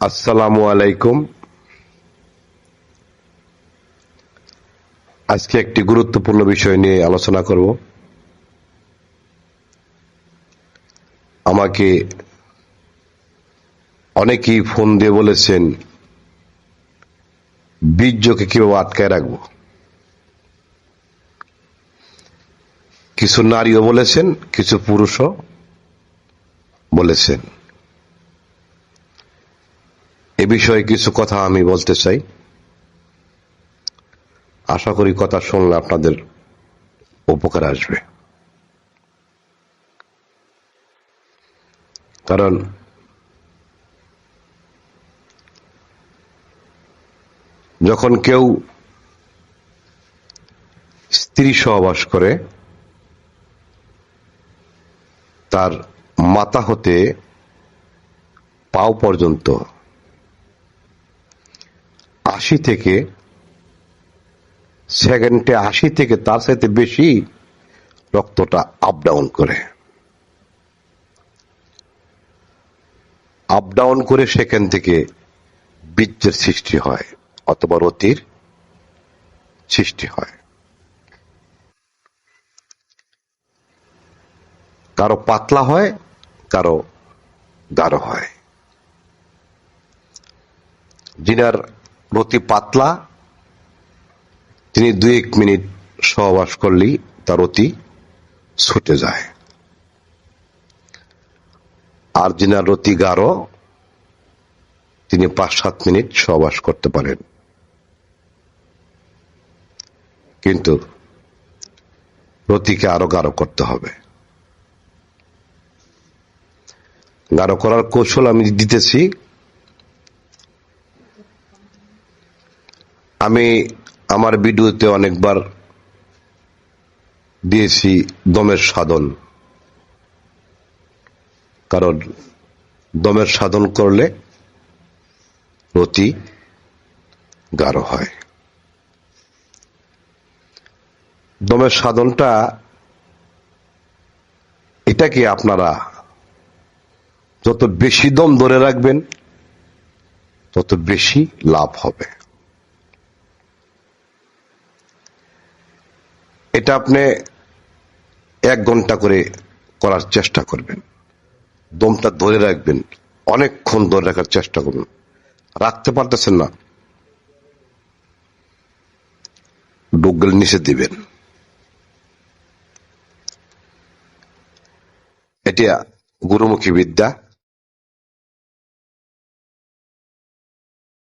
আসসালামু আলাইকুম। আজকে একটি গুরুত্বপূর্ণ বিষয় নিয়ে আলোচনা করব। আমাকে অনেকেই ফোন দিয়ে বলেছেন বীর্যকে কিভাবে আটকায় রাখবো। কিছু নারীও বলেছেন, কিছু পুরুষও বলেছেন। এ বিষয়ে কিছু কথা আমি বলতে চাই। আশা করি কথা শুনলে আপনাদের উপকার আসবে। কারণ যখন কেউ স্ত্রী সহবাস করে, তার মাথা হতে পাও পর্যন্ত 80 থেকে সেকেন্ডে 80 থেকে তার সাথে বেশি রক্তটা আপ ডাউন করে। আপ ডাউন করে সেখান থেকে বীর্যের সৃষ্টি হয় অথবা রতির সৃষ্টি হয়। কারো পাতলা হয়, কারো গাঢ় হয়। যিনার রতি পাতলা তিনি 2-1 মিনিট সহবাস করলেই তার রতি ছুটে যায়। আর যিনার রতি গাঢ় তিনি 5-7 মিনিট সহবাস করতে পারেন। কিন্তু রতিকে আরো গাঢ় করতে হবে। গাঢ় করার কৌশল আমি দিতেছি। আমি আমার ভিডিওতে অনেকবার দিয়েছি দমের সাধন। কারণ দমের সাধন করলে রতি গাঢ় হয়। দমের সাধনটা এটাকে আপনারা যত বেশি দম ধরে রাখবেন তত বেশি লাভ হবে। এটা আপনি 1 ঘন্টা করে করার চেষ্টা করবেন। দমটা ধরে রাখবেন, অনেকক্ষণ ধরে রাখার চেষ্টা করুন। রাখতে পারতেছেন না, ডুগল নিচে দিবেন। এটা গুরুমুখী বিদ্যা।